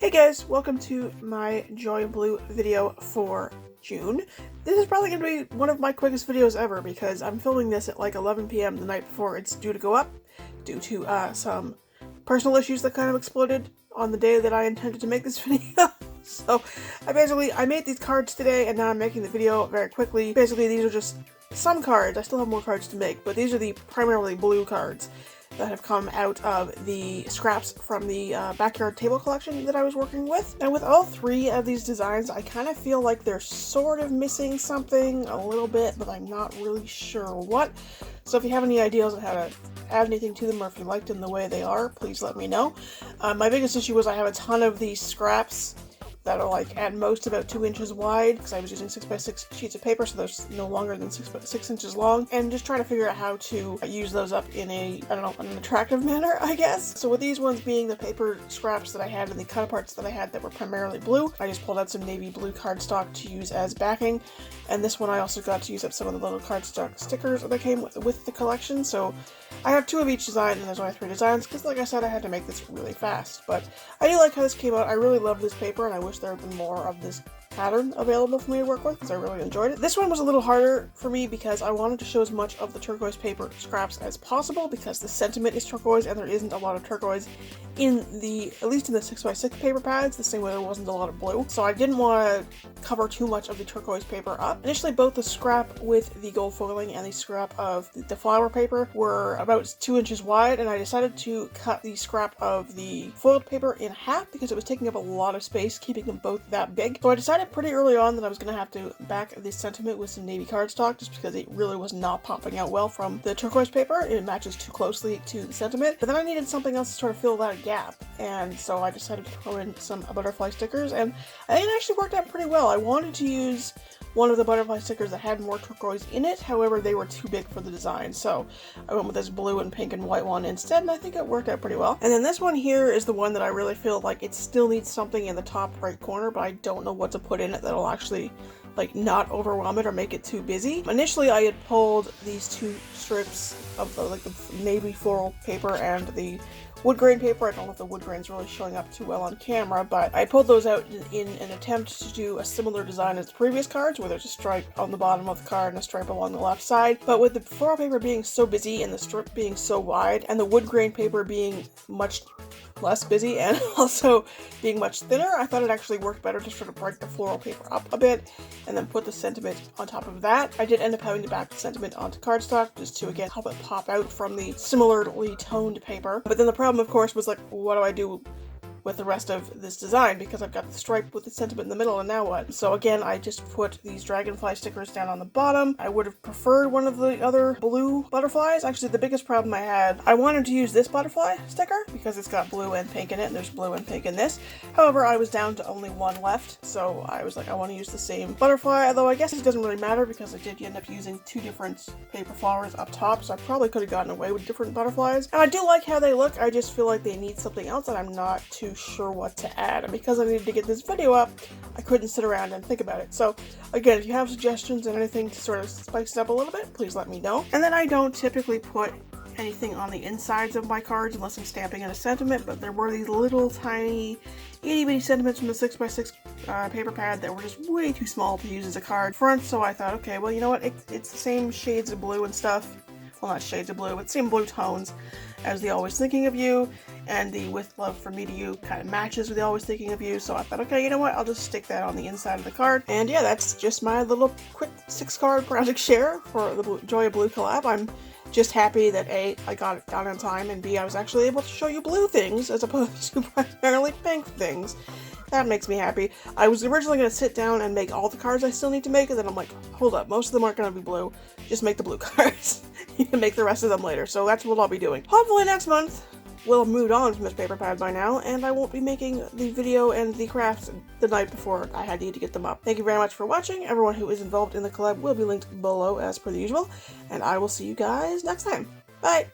Hey guys, welcome to my Joy Blue video for June. This is probably going to be one of my quickest videos ever because I'm filming this at like 11 p.m. the night before it's due to go up due to some personal issues that kind of exploded on the day that I intended to make this video. So I made these cards today and now I'm making the video very quickly. Basically these are just some cards. I still have more cards to make, but these are the primarily blue cards that have come out of the scraps from the backyard table collection that I was working with. And with all three of these designs, I kind of feel like they're sort of missing something a little bit, but I'm not really sure what. So if you have any ideas on how to add anything to them, or if you liked them the way they are, please let me know. My biggest issue was I have a ton of these scraps that are like at most about 2 inches wide because I was using 6x6 sheets of paper, so they're no longer than 6 inches long, and just trying to figure out how to use those up in a, I don't know, an attractive manner, I guess. So with these ones being the paper scraps that I had and the cut aparts that I had that were primarily blue, I just pulled out some navy blue cardstock to use as backing, and this one I also got to use up some of the little cardstock stickers that came with the collection. So I have 2 of each design, and there's only 3 designs because, like I said, I had to make this really fast. But I do like how this came out. I really love this paper, and I wish there had been more of this pattern available for me to work with because I really enjoyed it. This one was a little harder for me because I wanted to show as much of the turquoise paper scraps as possible because the sentiment is turquoise and there isn't a lot of turquoise in the, at least in the 6x6 paper pads, the same way there wasn't a lot of blue. So I didn't want to cover too much of the turquoise paper up. Initially, both the scrap with the gold foiling and the scrap of the flower paper were about 2 inches wide, and I decided to cut the scrap of the foiled paper in half because it was taking up a lot of space, keeping them both that big. So I decided pretty early on that I was going to have to back the sentiment with some navy cardstock just because it really was not popping out well from the turquoise paper. It matches too closely to the sentiment. But then I needed something else to sort of fill that gap, and so I decided to throw in some butterfly stickers, and I think it actually worked out pretty well. I wanted to use one of the butterfly stickers that had more turquoise in it, however they were too big for the design, so I went with this blue and pink and white one instead, and I think it worked out pretty well. And then this one here is the one that I really feel like it still needs something in the top right corner, but I don't know what to put in it that'll actually like not overwhelm it or make it too busy. Initially I had pulled these 2 strips of the navy floral paper and the wood grain paper. I don't know if the wood grain's really showing up too well on camera, but I pulled those out in an attempt to do a similar design as the previous cards, where there's a stripe on the bottom of the card and a stripe along the left side. But with the floral paper being so busy and the strip being so wide and the wood grain paper being much less busy and also being much thinner, I thought it actually worked better to sort of break the floral paper up a bit and then put the sentiment on top of that. I did end up having to back the sentiment onto cardstock just to again help it pop out from the similarly toned paper. But then the problem, of course, was like, what do I do with the rest of this design because I've got the stripe with the sentiment in the middle, and now what? So again, I just put these dragonfly stickers down on the bottom. I would have preferred one of the other blue butterflies. Actually, the biggest problem I had, I wanted to use this butterfly sticker because it's got blue and pink in it, and there's blue and pink in this. However, I was down to only one left, so I was like, I want to use the same butterfly, although I guess it doesn't really matter because I did end up using 2 different paper flowers up top, so I probably could have gotten away with different butterflies. And I do like how they look, I just feel like they need something else and I'm not too sure what to add, and because I needed to get this video up, I couldn't sit around and think about it. So again, if you have suggestions and anything to sort of spice it up a little bit, please let me know. And then I don't typically put anything on the insides of my cards unless I'm stamping in a sentiment, but there were these little tiny itty bitty sentiments from the 6x6 paper pad that were just way too small to use as a card front, so I thought, okay, well, you know what, it's the same shades of blue and stuff. Well, not shades of blue, but same blue tones as the Always Thinking of You, and the With Love from Me to You kind of matches with the Always Thinking of You, so I thought, okay, you know what, I'll just stick that on the inside of the card. And yeah, that's just my little quick 6-card project share for the Joy of Blue collab. I'm just happy that A, I got it done in time, and B, I was actually able to show you blue things as opposed to primarily pink things. That makes me happy. I was originally going to sit down and make all the cards I still need to make, and then I'm like, hold up, most of them aren't going to be blue. Just make the blue cards. You can make the rest of them later, so that's what I'll be doing. Hopefully next month we'll have moved on from this paper pad by now, and I won't be making the video and the crafts the night before I had to get them up. Thank you very much for watching. Everyone who is involved in the collab will be linked below as per the usual, and I will see you guys next time. Bye!